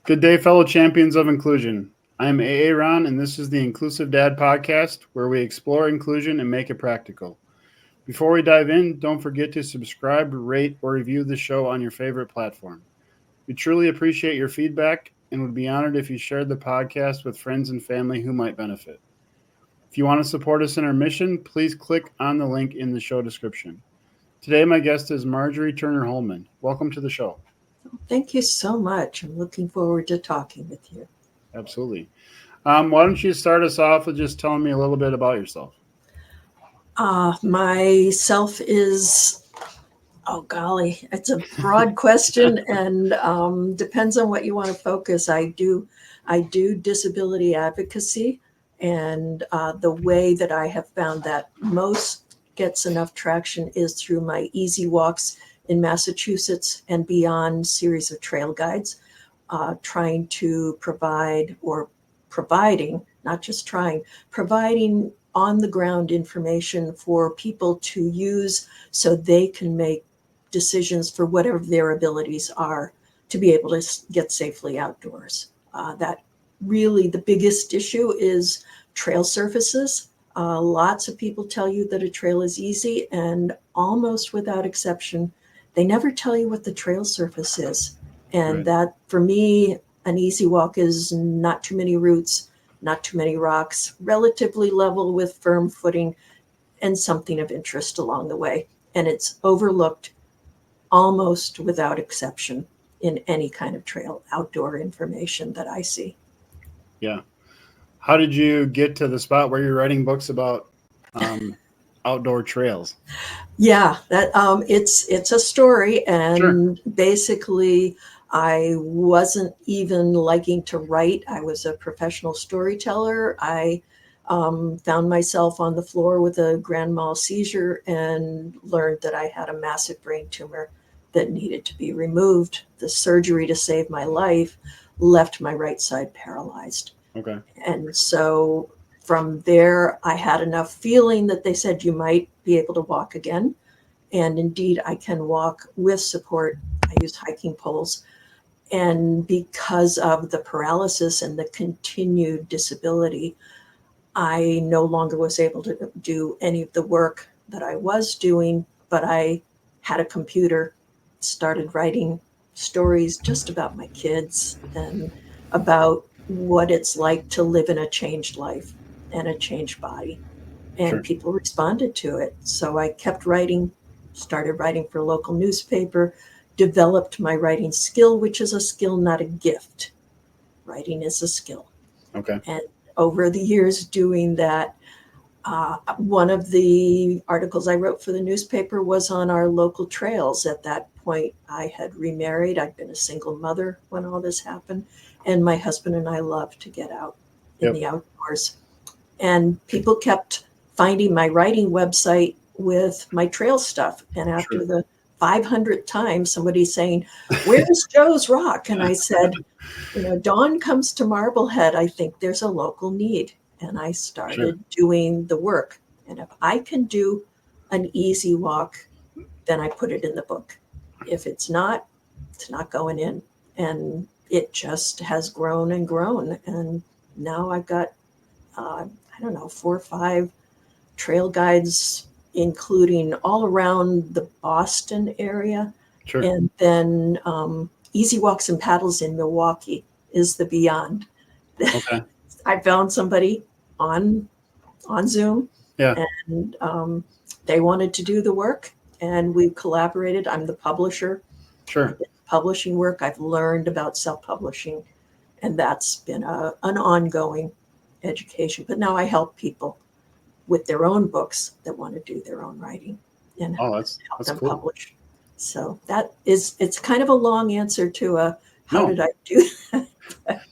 Good day, fellow champions of inclusion. I am AA Ron, and this is the Inclusive Dad Podcast, where we explore inclusion and make it practical. Before we dive in, don't forget to subscribe, rate, or review the show on your favorite platform. We truly appreciate your feedback and would be honored if you shared the podcast with friends and family who might benefit. If you want to support us in our mission, please click on the link in the show description. Today, my guest is Marjorie Turner Hollman. Welcome to the show. Thank you so much. I'm looking forward to talking with you. Absolutely. Why don't you start us off with just telling me a little bit about yourself? Myself is, oh golly, it's a broad question and depends on what you want to focus. I do disability advocacy, and the way that I have found that most gets enough traction is through my easy walks in Massachusetts and beyond series of trail guides, trying to provide, or providing, not just trying, providing on the ground information for people to use so they can make decisions for whatever their abilities are to be able to get safely outdoors. That really the biggest issue is trail surfaces. Lots of people tell you that a trail is easy, and almost without exception, they never tell you what the trail surface is. And Right. that, for me, an easy walk is not too many roots, not too many rocks, relatively level with firm footing, and something of interest along the way. And it's overlooked almost without exception in any kind of trail outdoor information that I see. Yeah. How did you get to the spot where you're writing books about outdoor trails? Yeah, that it's a story, Sure. and basically I wasn't even liking to write. I was a professional storyteller. I found myself on the floor with a grand mal seizure and learned that I had a massive brain tumor that needed to be removed. The surgery to save my life left my right side paralyzed. Okay. And so from there, I had enough feeling that they said you might be able to walk again. And indeed, I can walk with support. I use hiking poles. And because of the paralysis and the continued disability, I no longer was able to do any of the work that I was doing, but I had a computer, started writing stories just about my kids and about what it's like to live in a changed life and a changed body. And Sure. people responded to it. So I kept writing, started writing for a local newspaper, developed my writing skill, which is a skill, not a gift. Writing is a skill. Okay. And over the years doing that, one of the articles I wrote for the newspaper was on our local trails. At that point, I had remarried. I'd been a single mother when all this happened. And my husband and I loved to get out in Yep. the outdoors. And people kept finding my writing website with my trail stuff. And after Sure. the 500th time, somebody saying, "Where's Joe's Rock?" And I said, Dawn comes to Marblehead. I think there's a local need. And I Sure. started doing the work. And if I can do an easy walk, then I put it in the book. If it's not going in. And it just has grown and grown. And now I've got, 4 or 5 trail guides, including all around the Boston area. Sure. And then Easy Walks and Paddles in Milwaukee is the beyond. Okay. I found somebody on Zoom, Yeah. and they wanted to do the work, and we collaborated. I'm the publisher. Sure. Publishing work. I've learned about self-publishing, and that's been an ongoing education. But now I help people with their own books that want to do their own writing and Oh, help that's them cool. publish. So it's kind of a long answer to how No. did I do that?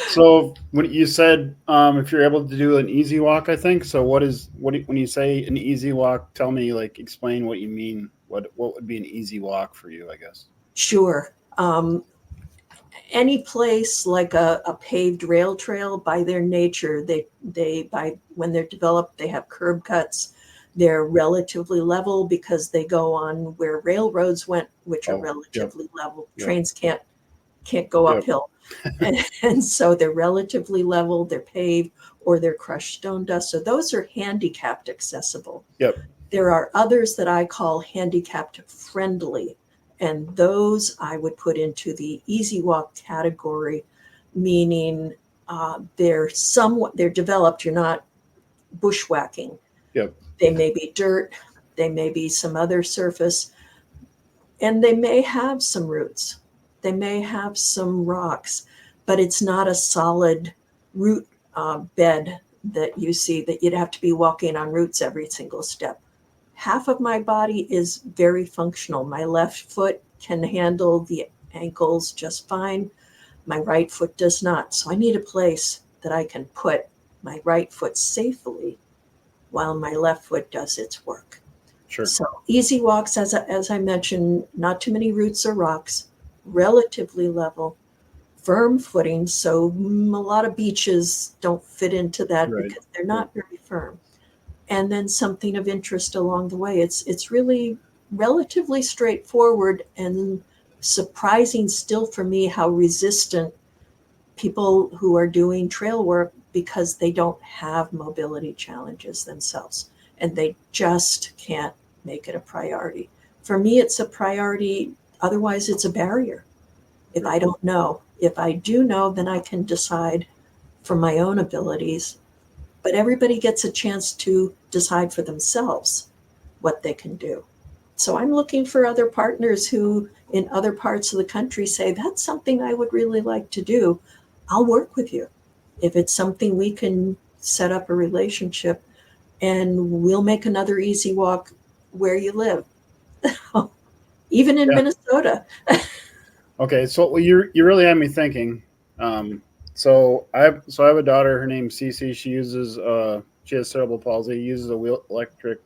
So when you said if you're able to do an easy walk, I think. So when you say an easy walk, tell me, like, explain what you mean. What would be an easy walk for you, I guess? Sure. Any place like a paved rail trail, by their nature, when they're developed, they have curb cuts. They're relatively level because they go on where railroads went, which are Oh, yep, relatively level. yep. Trains can't can't go Yep. uphill. And so they're relatively level, they're paved, or they're crushed stone dust. So those are handicapped accessible. Yep. There are others that I call handicapped friendly, and those I would put into the easy walk category, meaning they're developed. You're not bushwhacking. Yep. They may be dirt, they may be some other surface, and they may have some roots. They may have some rocks, but it's not a solid root bed that you see that you'd have to be walking on roots every single step. Half of my body is very functional. My left foot can handle the ankles just fine. My right foot does not. So I need a place that I can put my right foot safely while my left foot does its work. Sure. So easy walks, as I mentioned, not too many roots or rocks, relatively level, firm footing. So a lot of beaches don't fit into that Right. because they're not very firm. And then something of interest along the way. It's really relatively straightforward and surprising still for me how resistant people who are doing trail work because they don't have mobility challenges themselves and they just can't make it a priority. For me, it's a priority. Otherwise, it's a barrier. If I don't know, if I do know, then I can decide from my own abilities. But everybody gets a chance to decide for themselves what they can do. So I'm looking for other partners who in other parts of the country say, that's something I would really like to do. I'll work with you. If it's something we can set up a relationship and we'll make another easy walk where you live, even in Yeah. Minnesota. Okay, so you really had me thinking. So I have a daughter. Her name's Cece. She has cerebral palsy. Uses a electric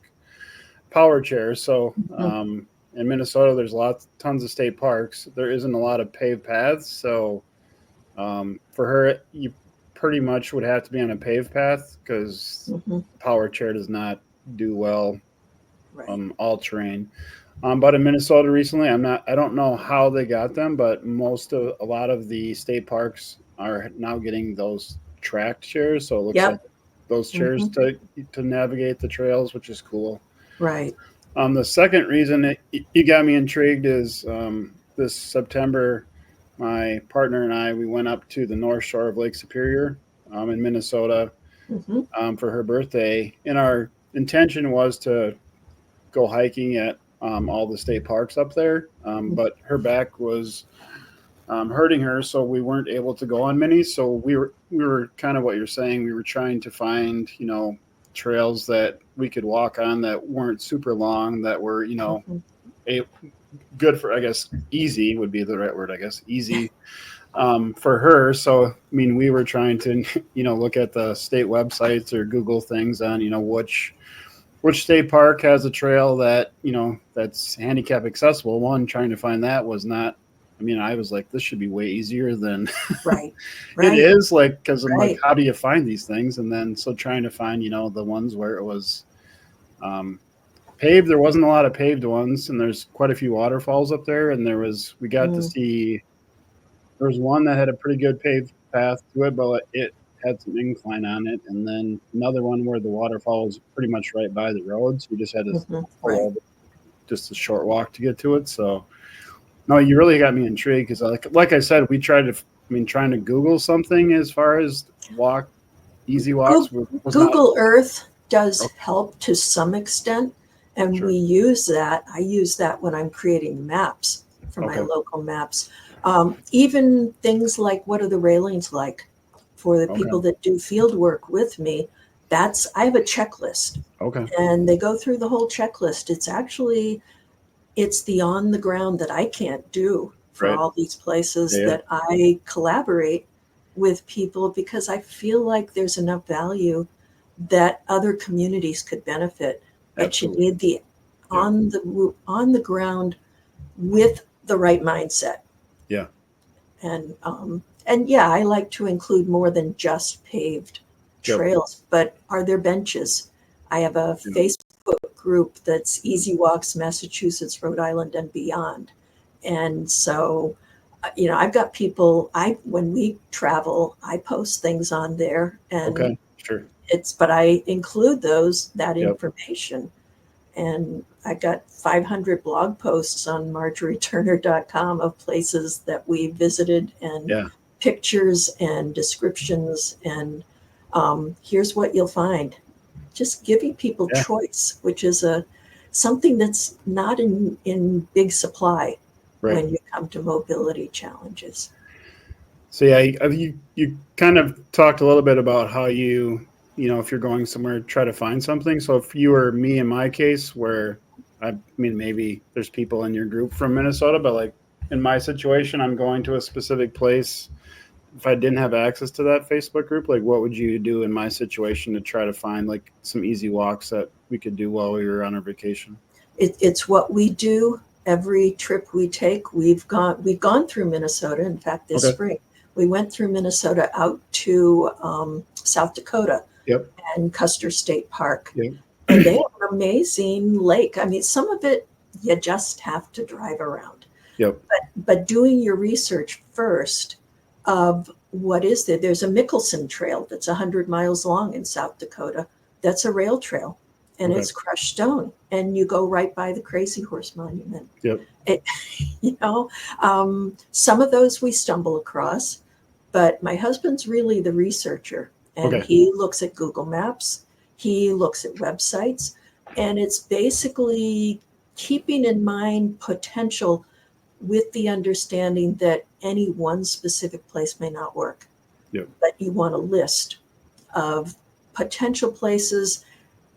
power chair. So in Minnesota, there's tons of state parks. There isn't a lot of paved paths. So for her, you pretty much would have to be on a paved path because power chair does not do well all terrain. But in Minnesota recently, I don't know how they got them, but a lot of the state parks are now getting those tracked chairs. So it looks like those chairs to navigate the trails, which is cool. Right. The second reason you got me intrigued is this September, my partner and we went up to the North Shore of Lake Superior in Minnesota for her birthday. And our intention was to go hiking at all the state parks up there, but her back was hurting her, so we weren't able to go on many. So we were kind of what you're saying. We were trying to find trails that we could walk on that weren't super long, that were good for, I guess, easy would be the right word. I guess easy for her. So I mean, we were trying to look at the state websites or Google things on which state park has a trail that that's handicap accessible. One, trying to find that was not. I mean, I was like, this should be way easier than right. It is, like, because I'm like, how do you find these things? And then so trying to find the ones where it was paved. There wasn't a lot of paved ones, and there's quite a few waterfalls up there. And we got to see. There was one that had a pretty good paved path to it, but it had some incline on it, and then another one where the waterfall was pretty much right by the road, so we just had to follow just a short walk to get to it. So no, you really got me intrigued because like I said, we tried to trying to Google something as far as easy walks. Google Earth does help to some extent, and we use that. I use that when I'm creating maps for my local maps. Even things like, what are the railings like? For the people that do field work with me, I have a checklist. And they go through the whole checklist. It's the on the ground that I can't do for all these places that I collaborate with people because I feel like there's enough value that other communities could benefit. But you need the on the ground with the right mindset. Yeah. And yeah, I like to include more than just paved trails, but are there benches? I have a Facebook group that's Easy Walks, Massachusetts, Rhode Island, and beyond. And so I've got people, when we travel, I post things on there, and Okay, sure. but I include that Yep. information. And I got 500 blog posts on marjorieturner.com of places that we visited, and Yeah. pictures and descriptions. And here's what you'll find. Just giving people Yeah. choice, which is something that's not in big supply Right. when you come to mobility challenges. So yeah, you kind of talked a little bit about how if you're going somewhere, try to find something. So if you were me in my case, where I mean maybe there's people in your group from Minnesota, but like in my situation, I'm going to a specific place. If I didn't have access to that Facebook group, like what would you do in my situation to try to find like some easy walks that we could do while we were on our vacation? It's what we do every trip we take. We've gone through Minnesota. In fact, this Okay. spring we went through Minnesota out to South Dakota Yep. and Custer State Park, Yep. and they have an amazing lake. I mean, some of it you just have to drive around. Yep. But doing your research first of what is there. There's a Mickelson Trail that's 100 miles long in South Dakota. That's a rail trail, and Okay. it's crushed stone, and you go right by the Crazy Horse Monument. Yep. Some of those we stumble across, but my husband's really the researcher, and Okay. he looks at Google Maps, he looks at websites, and it's basically keeping in mind potential with the understanding that any one specific place may not work. Yep. But you want a list of potential places.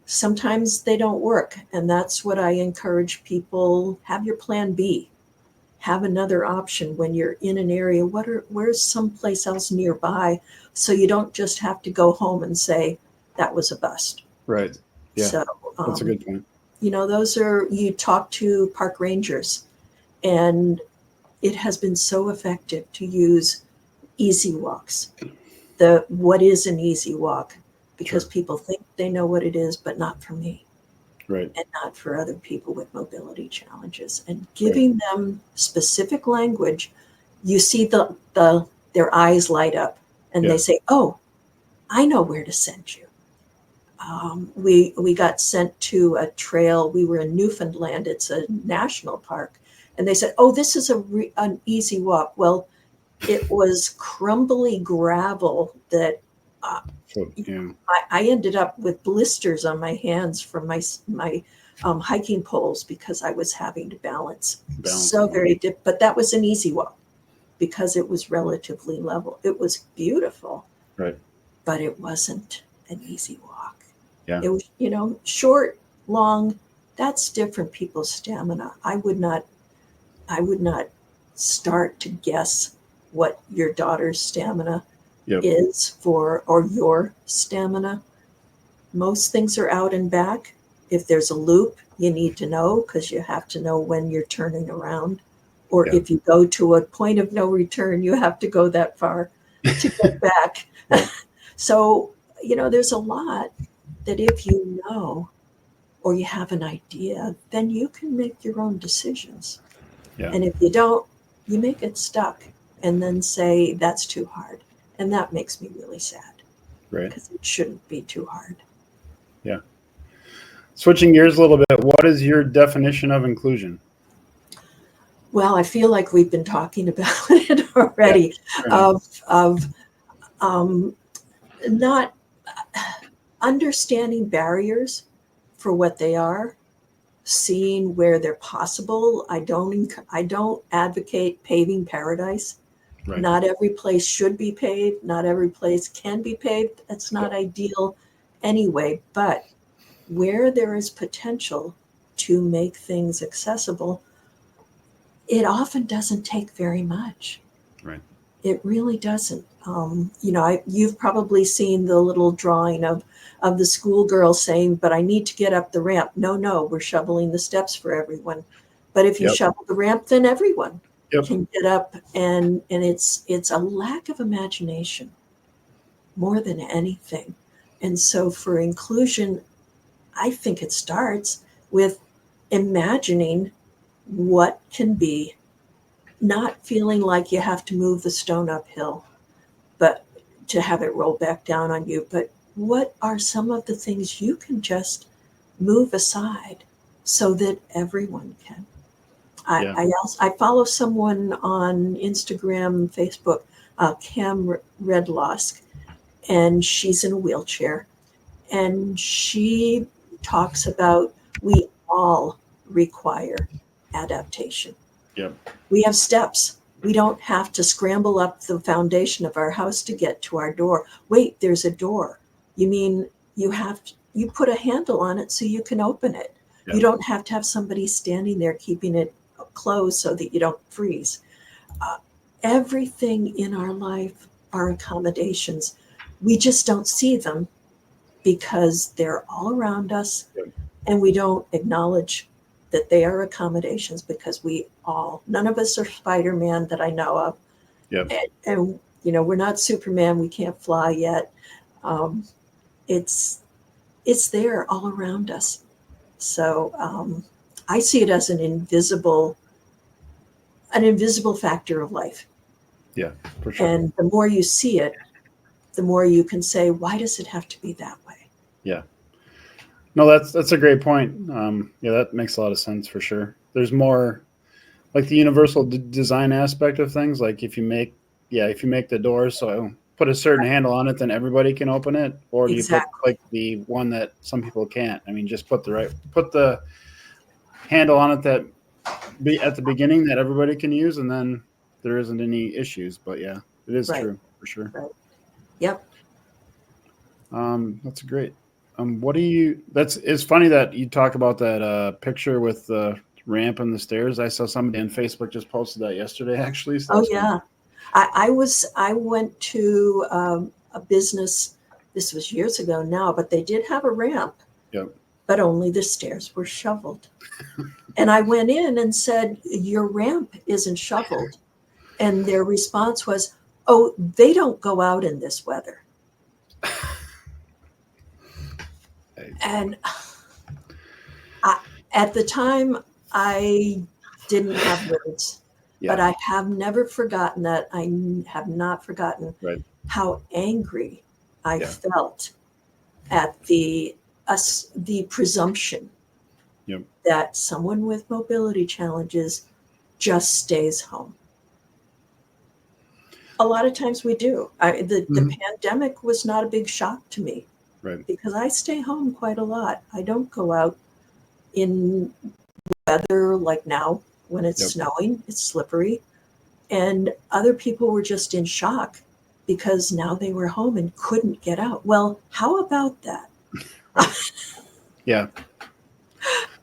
Sometimes they don't work, and that's what I encourage people. Have your plan B. Have another option when you're in an area. Where's someplace else nearby, so you don't just have to go home and say that was a bust. Right. Yeah. So That's a good point. you talk to park rangers, and it has been so effective to use easy walks. What is an easy walk? Because Sure. people think they know what it is, but not for me. Right. And not for other people with mobility challenges. And giving them specific language, you see their eyes light up, and they say, "Oh, I know where to send you." We got sent to a trail. We were in Newfoundland. It's a national park, and they said, "Oh, this is an easy walk." Well, it was crumbly gravel that. I ended up with blisters on my hands from my hiking poles because I was having to balance. So very but that was an easy walk because it was relatively level. It was beautiful, right? But it wasn't an easy walk. Yeah. It was, short, long. That's different people's stamina. I would not start to guess what your daughter's stamina is for, or your stamina. Most things are out and back. If there's a loop, you need to know, because you have to know when you're turning around. Or if you go to a point of no return, you have to go that far to get back. So, there's a lot that if you know or you have an idea, then you can make your own decisions. Yeah. And if you don't, you may get stuck and then say, that's too hard. And that makes me really sad. Right. Because it shouldn't be too hard. Yeah. Switching gears a little bit, what is your definition of inclusion? Well, I feel like we've been talking about it already, of not understanding barriers for what they are, seeing where they're possible. I don't advocate paving paradise. Right. Not every place should be paved. Not every place can be paved. That's not ideal anyway. But where there is potential to make things accessible, it often doesn't take very much. Right. It really doesn't. You've probably seen the little drawing of the schoolgirl saying, "But I need to get up the ramp." No, we're shoveling the steps for everyone. But if you shovel the ramp, then everyone can get up, and it's a lack of imagination more than anything. And so for inclusion, I think it starts with imagining what can be, not feeling like you have to move the stone uphill, but to have it roll back down on you. But what are some of the things you can just move aside so that everyone can? Yeah. I follow someone on Instagram, Facebook, Cam Redlosk, and she's in a wheelchair. And she talks about we all require adaptation. Yep. We have steps. We don't have to scramble up the foundation of our house to get to our door. Wait, there's a door. You mean you put a handle on it so you can open it. Yep. You don't have to have somebody standing there keeping it closed so that you don't freeze. Everything in our life are accommodations. We just don't see them because they're all around us, Yep. and we don't acknowledge that they are accommodations because none of us are Spider-Man that I know of. Yep. And we're not Superman. We can't fly yet. It's there all around us. So I see it as an invisible factor of life. Yeah, for sure. And the more you see it, the more you can say, why does it have to be that way? Yeah. No, that's a great point. Yeah, that makes a lot of sense for sure. There's more like the universal design aspect of things. Like if you make the door so put a certain handle on it, then everybody can open it, or do you put Exactly. like the one that some people can't? I mean, just put the handle on it that be at the beginning that everybody can use, and then there isn't any issues. But yeah, it is Right. true for sure. Right. Yep. That's great. It's funny that you talk about that picture with the ramp and the stairs. I saw somebody on Facebook just posted that yesterday, actually. So Oh yeah. I went to a business. This was years ago now, but they did have a ramp. Yep. But only the stairs were shoveled. And I went in and said, your ramp isn't shoveled. And their response was, oh, they don't go out in this weather. And at the time, I didn't have words, but I have never forgotten that. I have not forgotten how angry I felt at the presumption that someone with mobility challenges just stays home. A lot of times we do. The pandemic was not a big shock to me because I stay home quite a lot. I don't go out in weather like now when it's snowing, it's slippery. And other people were just in shock because now they were home and couldn't get out. Well, how about that? Yeah.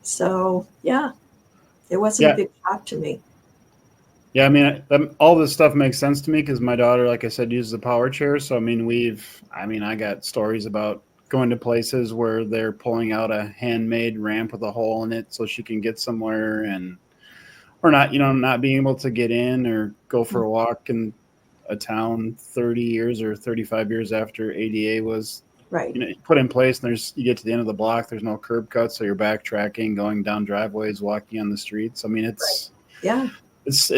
So, yeah, it wasn't a big shock to me. Yeah, I mean, all this stuff makes sense to me because my daughter, like I said, uses a power chair. So, I mean, I got stories about going to places where they're pulling out a handmade ramp with a hole in it so she can get somewhere or not being able to get in or go for a walk in a town 30 years or 35 years after ADA was put in place. And you get to the end of the block, there's no curb cuts, so you're backtracking, going down driveways, walking on the streets. I mean, it's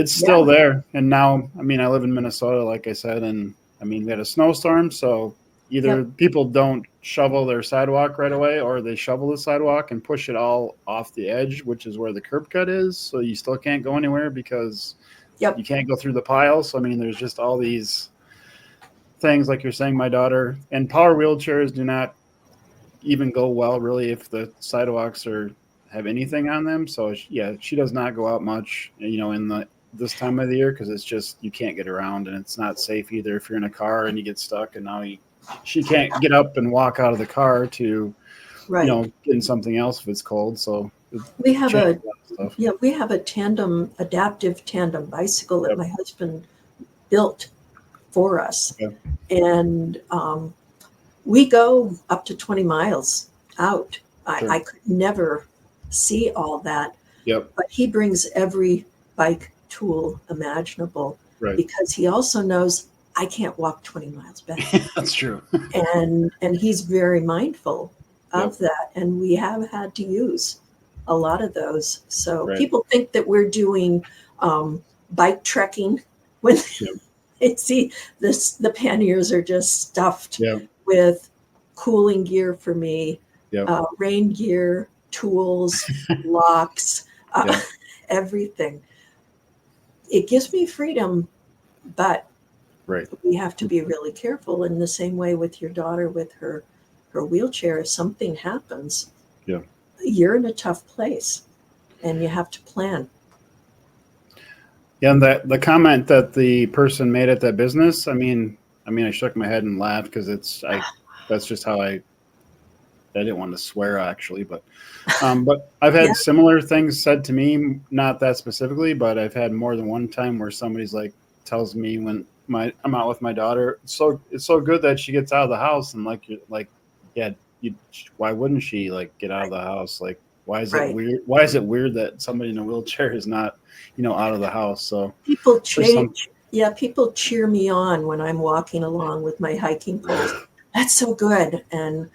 still there. And now, I mean, I live in Minnesota, like I said, and I mean, we had a snowstorm, so either people don't shovel their sidewalk right away or they shovel the sidewalk and push it all off the edge, which is where the curb cut is. So you still can't go anywhere because you can't go through the piles. So, I mean, there's just all these things, like you're saying, my daughter, and power wheelchairs do not even go well, really, if the sidewalks have anything on them. So, she does not go out much, in this time of the year because it's just you can't get around and it's not safe either if you're in a car and you get stuck and now she can't get up and walk out of the car to getting something else if it's cold. So we have a adaptive tandem bicycle that my husband built for us, and we go up to 20 miles out. I could never see all that, but he brings every bike tool imaginable because he also knows I can't walk 20 miles back. That's true. and he's very mindful of that. And we have had to use a lot of those. So people think that we're doing bike trekking when Yep. they see this, the panniers are just stuffed Yeah. with cooling gear for me, Yeah. rain gear, tools, locks, Yeah. everything. It gives me freedom, but Right. we have to be really careful in the same way with your daughter with her wheelchair. If something happens, Yeah. you're in a tough place and you have to plan. Yeah, and the comment that the person made at that business, I shook my head and laughed because that's just how I didn't want to swear actually, but I've Yeah, had similar things said to me, not that specifically, but I've had more than one time where somebody's like tells me when I'm out with my daughter, it's so good that she gets out of the house, and like you're like, yeah, why wouldn't she like get out of the house? Like, why is it right. weird? Why is it weird that somebody in a wheelchair is not, out of the house? So People there's some change. Yeah, people cheer me on when I'm walking along with my hiking poles. That's so good. And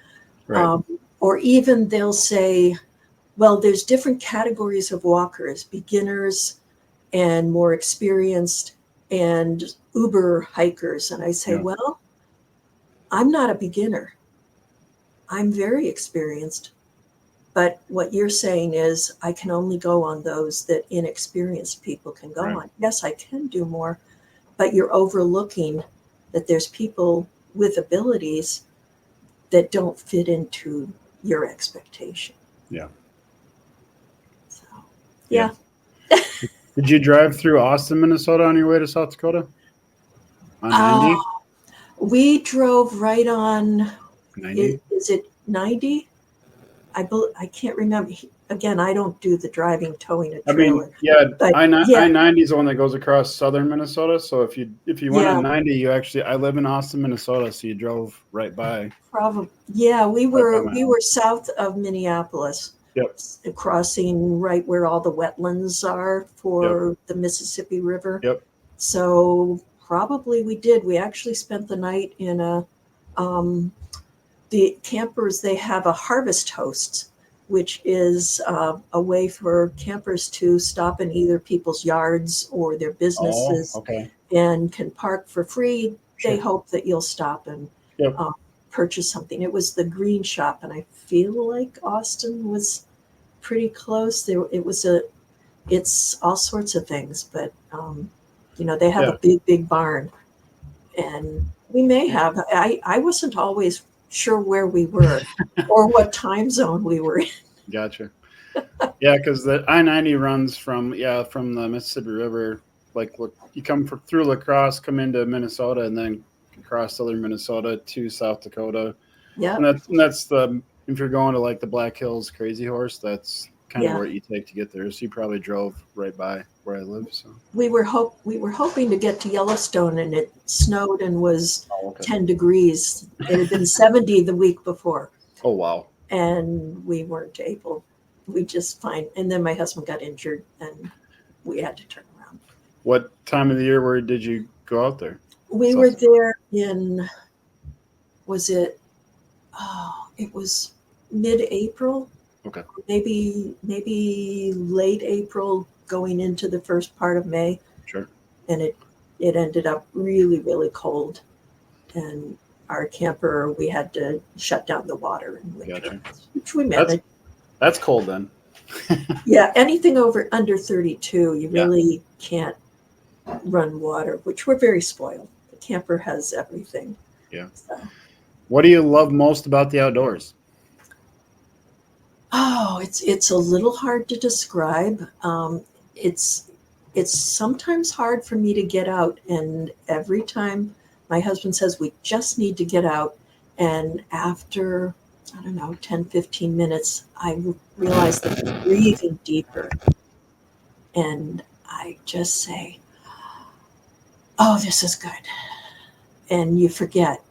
right. or even they'll say, well, there's different categories of walkers, beginners and more experienced and Uber hikers. And I say, Yeah. well, I'm not a beginner. I'm very experienced. But what you're saying is I can only go on those that inexperienced people can go Right. on. Yes, I can do more, but you're overlooking that there's people with abilities that don't fit into your expectation. Yeah. So, Yeah. yeah. Did you drive through Austin, Minnesota on your way to South Dakota on 90? We drove right on, 90? is it 90? I can't remember. Again, I don't do the driving, towing a trailer. Yeah, But yeah, I-90 is the one that goes across southern Minnesota. So if you went yeah, on 90, I live in Austin, Minnesota, so you drove right by probably. Yeah, we my were house. south of Minneapolis, Yep, crossing right where all the wetlands are yep, for the Mississippi River. yep. So probably we did. We actually spent the night in um, the campers, they have a harvest host, which is a way for campers to stop in either people's yards or their Oh, businesses okay. and can park for free. They Sure. hope that you'll stop and Yep. uh, purchase something. It was the Green Shop, and I feel like Austin was pretty close. It's all sorts of things, but they have a Yeah. big barn, and we may have. I wasn't always sure where we were or what time zone we were in. Gotcha. Yeah, because the I-90 runs from the Mississippi River. Like, look, you come through La Crosse, come into Minnesota, and then across southern Minnesota to South Dakota. Yeah, And that's the if you're going to like the Black Hills Crazy Horse, that's kind of yeah. where you take to get there. So you probably drove right by where I live. So We were hoping to get to Yellowstone, and it snowed and was oh, okay. 10 degrees. It had been 70 the week before, Oh wow, and we weren't able. We just fine. And then my husband got injured, and we had to turn around. what time of the year where did you go out there? We were South there in, was it, oh, it was mid-April, Okay, maybe late April going into the first part of May. sure. And it ended up really, really cold. And our camper, we had to shut down the water in winter, Gotcha. which we That's managed. that's cold then. Yeah, anything under 32, you Yeah. really can't run water, which we're very spoiled. The camper has everything. Yeah. So, What do you love most about the outdoors? oh, it's a little hard to describe. It's sometimes hard for me to get out, and every time my husband says we just need to get out, and after I don't know 10-15 minutes, I realize that I'm breathing deeper, and I just say, "Oh, this is good," and you forget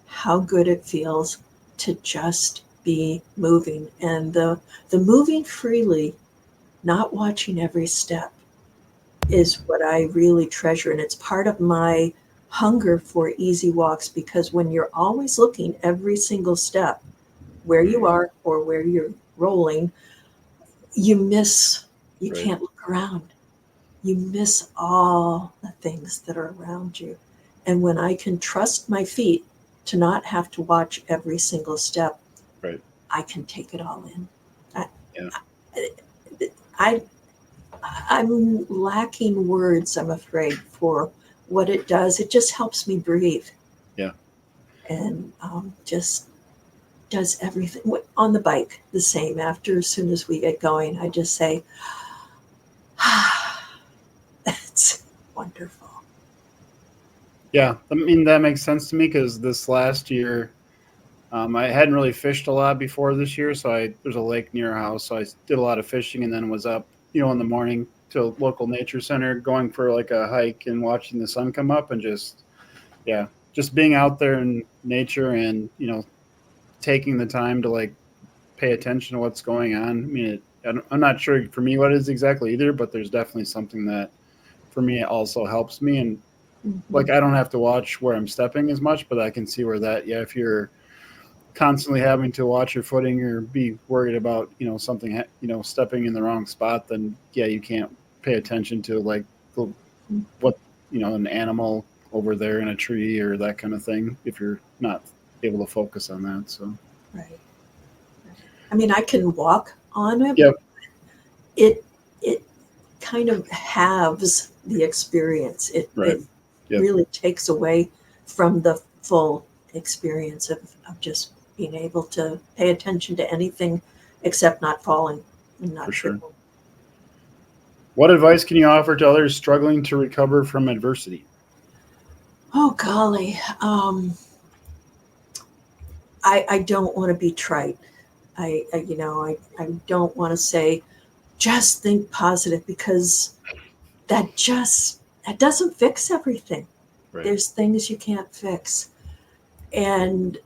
how good it feels to just be moving, and the moving freely, not watching every step, is what I really treasure. And it's part of my hunger for easy walks, because when you're always looking every single step where you are or where you're rolling, you Right. can't look around. you miss all the things that are around you. And when I can trust my feet to not have to watch every single step, Right. I can take it all in. I, Yeah. I, I'm lacking words, I'm afraid, for what it does. It just helps me breathe. Yeah. And just does everything. On the bike, the same. As soon as we get going, I just say, it's wonderful. Yeah. I mean, that makes sense to me because this last year, I hadn't really fished a lot before this year. So there's a lake near our house. So I did a lot of fishing and then was up, in the morning to a local nature center, going for like a hike and watching the sun come up and just being out there in nature and, taking the time to like pay attention to what's going on. I mean, I'm not sure for me what it is exactly either, but there's definitely something that for me also helps me. And Mm-hmm. like, I don't have to watch where I'm stepping as much, but I can see where if you're constantly having to watch your footing or be worried about, something, stepping in the wrong spot, then you can't pay attention to like what, an animal over there in a tree or that kind of thing if you're not able to focus on that. So, Right. I mean, I can walk on it. yep. It it kind of halves the experience. Right. It Yep. really takes away from the full experience of just being able to pay attention to anything except not falling and For not sure. tripping. What advice can you offer to others struggling to recover from adversity? Oh golly, I don't want to be trite. I don't want to say just think positive because that just that doesn't fix everything. Right. There's things you can't fix. And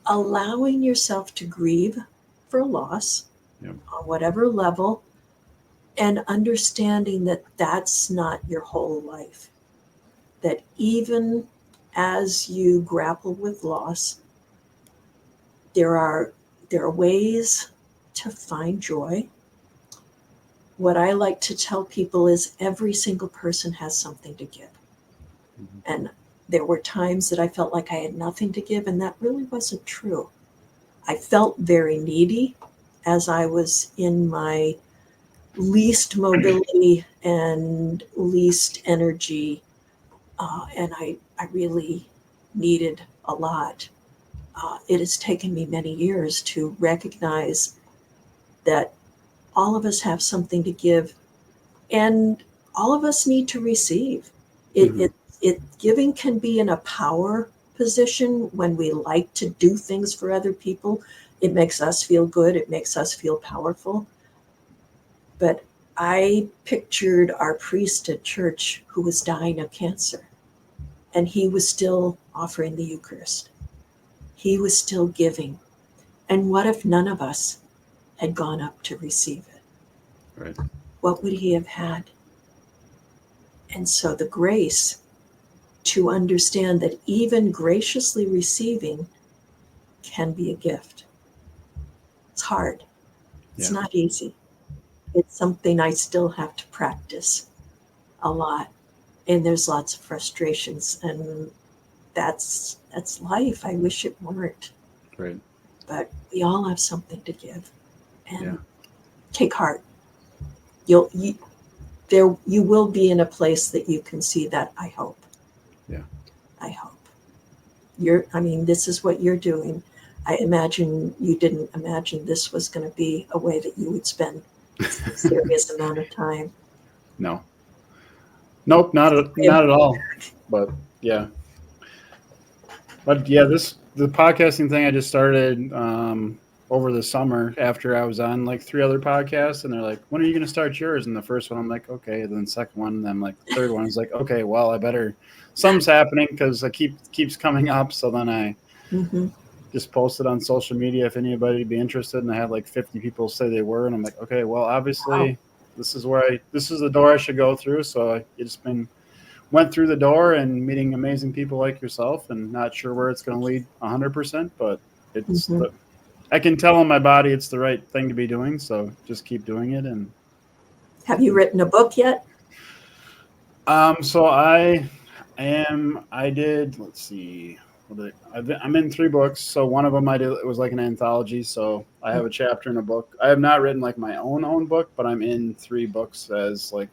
allowing yourself to grieve for loss Yep. on whatever level and understanding that that's not your whole life. That even as you grapple with loss, there are ways to find joy. What I like to tell people is every single person has something to give. Mhm. And there were times that I felt like I had nothing to give, and that really wasn't true. I felt very needy as I was in my least mobility and least energy, and I really needed a lot. It has taken me many years to recognize that all of us have something to give, and all of us need to receive. It, Mhm. it, giving can be in a power position when we like to do things for other people. It makes us feel good. It makes us feel powerful. But I pictured our priest at church who was dying of cancer, and he was still offering the Eucharist. He was still giving. And what if none of us had gone up to receive it? Right. What would he have had? And so the grace to understand that even graciously receiving can be a gift. It's hard. It's Yeah. not easy. It's something I still have to practice a lot. And there's lots of frustrations, and that's life. I wish it weren't, Right. but we all have something to give. Yeah. And take heart. You there you will be in a place that you can see that. I hope. Yeah. I hope. This is what you're doing. I imagine you didn't imagine this was going to be a way that you would spend a serious amount of time. No. Nope. Not at all. But yeah. But yeah, the podcasting thing I just started over the summer after I was on like 3 other podcasts, and they're like, "When are you going to start yours?" And the first one, I'm like, "Okay." And then the second one, and then like the third one is like, "Okay, well, I better something's happening because I keeps coming up." So then I Mm-hmm. just posted on social media if anybody would be interested, and I had like 50 people say they were, and I'm like, "Okay, well, Wow. obviously this is the door I should go through." So I just been went through the door and meeting amazing people like yourself, and not sure where it's going to lead 100%, but Mm-hmm. I can tell in my body it's the right thing to be doing. So just keep doing it. And Have you written a book yet? So I did, let's see, I'm in 3 books. So one of them I did, it was like an anthology. So I have a chapter in a book. I have not written like my own book, but I'm in 3 books as like,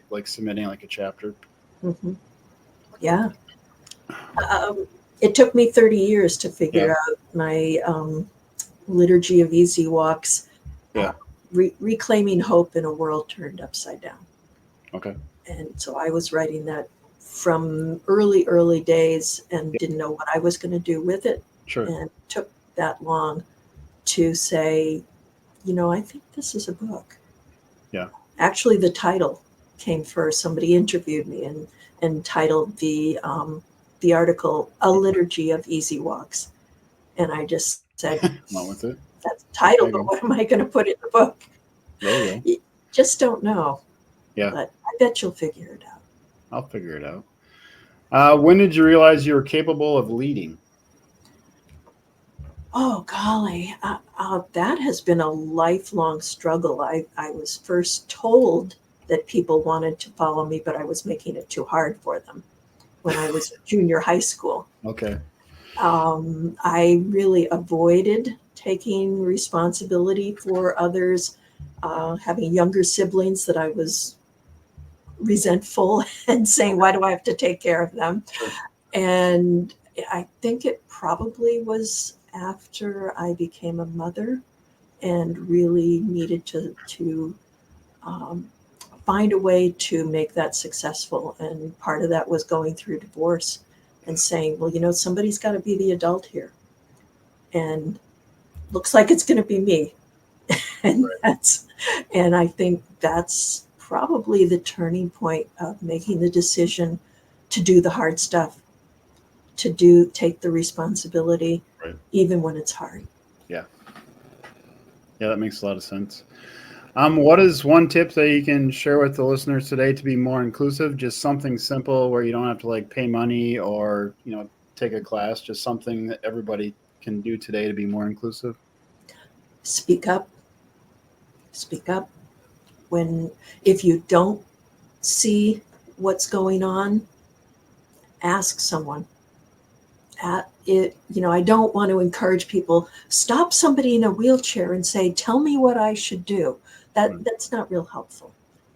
like submitting like a chapter. Mhm. Yeah. It took me 30 years to Yeah. figure out my liturgy of easy walks, uh, Yeah. reclaiming hope in a world turned upside down. Okay. And so I was writing that from early days and Yeah. didn't know what I was going to do with it. Sure. And it took that long to say, I think this is a book. Yeah. Actually, the title came first. Somebody interviewed me and titled the article "A Liturgy of Easy Walks," and I just said, Went with it. "That's the title, There you but go. what am I going to put in the book?" There you go. You just don't know, Yeah. but I bet you'll figure it out. I'll figure it out. When did you realize you were capable of leading? Oh golly, that has been a lifelong struggle. I was first told that people wanted to follow me, but I was making it too hard for them when I was in junior high school. Okay. I really avoided taking responsibility for others, having younger siblings that I was resentful and saying, why do I have to take care of them? Sure. And I think it probably was after I became a mother and really needed to um, find a way to make that successful. And part of that was going through divorce and saying, well, somebody's got to be the adult here. And looks like it's going to be me. and I think that's probably the turning point of making the decision to do the hard stuff, to take the responsibility, Right. even when it's hard. Yeah. Yeah, that makes a lot of sense. What is one tip that you can share with the listeners today to be more inclusive? Just something simple where you don't have to like pay money or, take a class, just something that everybody can do today to be more inclusive. Speak up. Speak up. If you don't see what's going on, ask someone. I don't want to encourage people, stop somebody in a wheelchair and say, tell me what I should do. Right. That's not real helpful.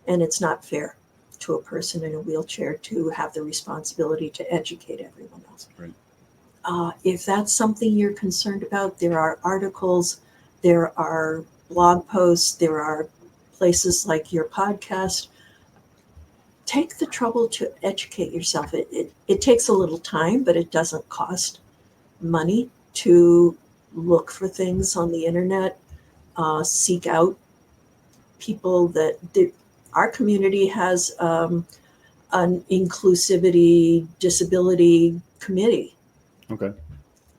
And it's not fair to a person in a wheelchair to have the responsibility to educate everyone else. Right. If that's something you're concerned about, there are articles, there are blog posts, there are places like your podcast. Take the trouble to educate yourself. It takes a little time, but it doesn't cost money to look for things on the internet, seek out people our community has an inclusivity disability committee. Okay.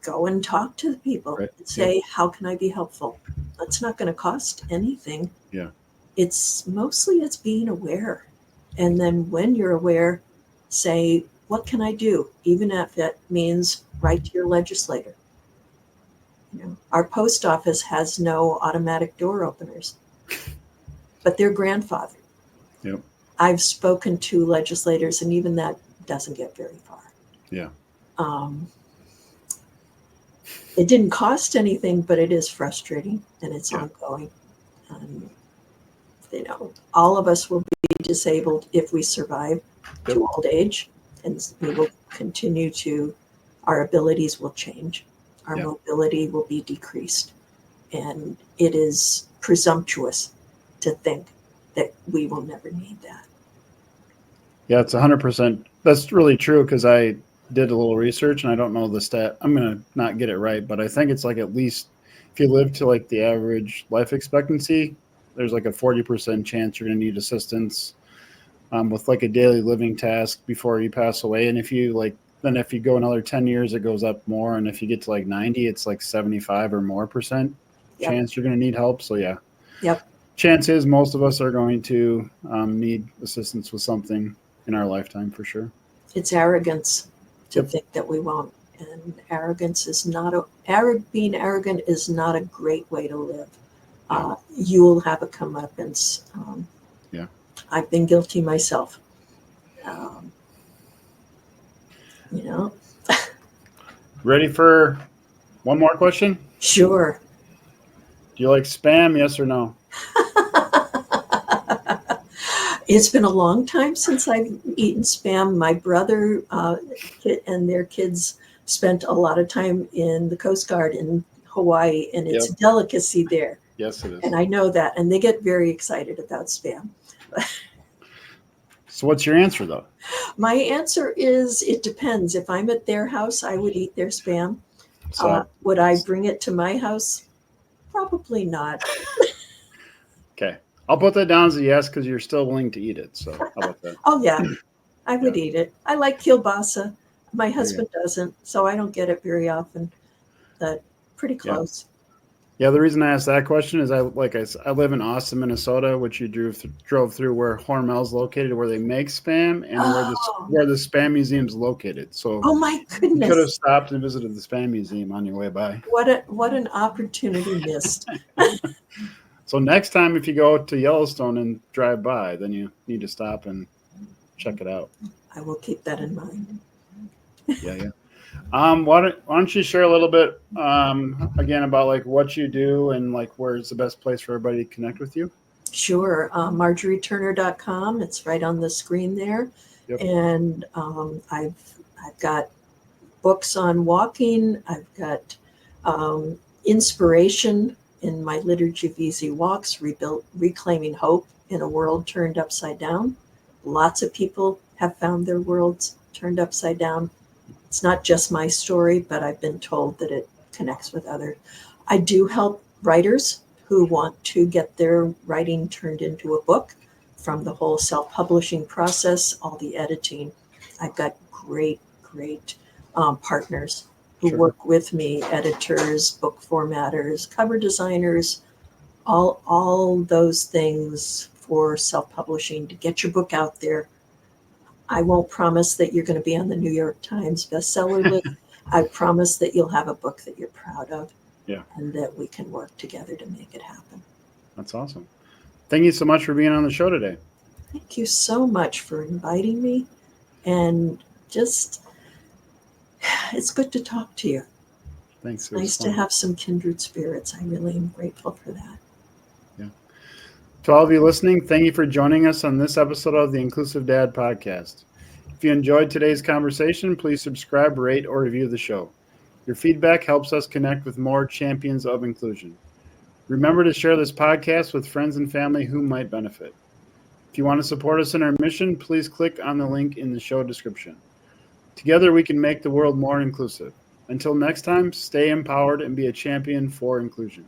Go and talk to the people Right. and say, how can I be helpful? That's not going to cost anything. Yeah. It's being aware. And then when you're aware, say, what can I do? Even if that means write to your legislator. Our post office has no automatic door openers, but they're grandfathered. Yep. I've spoken to legislators, and even that doesn't get very far. Yeah. It didn't cost anything, but it is frustrating, and it's Yeah. ongoing. All of us will be disabled if we survive Yep. to old age, and we will continue our abilities will change. Our Yeah. mobility will be decreased. And it is presumptuous to think that we will never need that. Yeah, it's 100%. That's really true because I did a little research and I don't know the stat. I'm going to not get it right, but I think it's like at least if you live to like the average life expectancy, there's like a 40% chance you're going to need assistance with like a daily living task before you pass away. And if you if you go another 10 years, it goes up more. And if you get to like 90, it's like 75 or more percent Yep. chance you're going to need help. So yeah. Yep. Chance is most of us are going to need assistance with something in our lifetime for sure. It's arrogance to Yep. think that we won't. And arrogance is being arrogant is not a great way to live. You'll have a comeuppance. Yeah. I've been guilty myself. Um, you know, Ready for one more question? sure. Do you like spam? Yes or no? It's been a long time since I've eaten spam. My brother and their kids spent a lot of time in the Coast Guard in Hawaii, and it's Yep. a delicacy there. Yes, it is. And I know that, and they get very excited about spam. So what's your answer, though? My answer is it depends. If I'm at their house, I would eat their spam. So, Would I bring it to my house? Probably not. okay. I'll put that down as a yes because you're still willing to eat it. So how about that? Oh, yeah, I would Yeah. eat it. I like kielbasa. My you go. husband doesn't, so I don't get it very often. But pretty Yeah. close. Yeah, the reason I asked that question is I live in Austin, Minnesota, which you drove through where Hormel's located, where they make spam, and Oh, where the spam museum's located. So oh my you could have goodness. stopped and visited the spam museum on your way by. What an opportunity missed. So next time, if you go to Yellowstone and drive by, then you need to stop and check it out. I will keep that in mind. Yeah. Why don't you share a little bit again about like what you do and like where's the best place for everybody to connect with you? Sure. MarjorieTurner.com. It's right on the screen there. Yep. And I've got books on walking. I've got inspiration in my Liturgy of Easy Walks, Reclaiming Hope in a World Turned Upside Down. Lots of people have found their worlds turned upside down. It's not just my story, but I've been told that it connects with others. I do help writers who want to get their writing turned into a book, from the whole self-publishing process, all the editing. I've got great partners who Sure. work with me, editors, book formatters, cover designers, all those things for self-publishing to get your book out there. I won't promise that you're going to be on the New York Times bestseller list. I promise that you'll have a book that you're proud of. Yeah. And that we can work together to make it happen. That's awesome. Thank you so much for being on the show today. Thank you so much for inviting me. And just, it's good to talk to you. Thanks. It's nice to have some kindred spirits. I really am grateful for that. Yeah. To all of you listening, thank you for joining us on this episode of the Inclusive Dad Podcast. If you enjoyed today's conversation, please subscribe, rate, or review the show. Your feedback helps us connect with more champions of inclusion. Remember to share this podcast with friends and family who might benefit. If you want to support us in our mission, please click on the link in the show description. Together, we can make the world more inclusive. Until next time, stay empowered and be a champion for inclusion.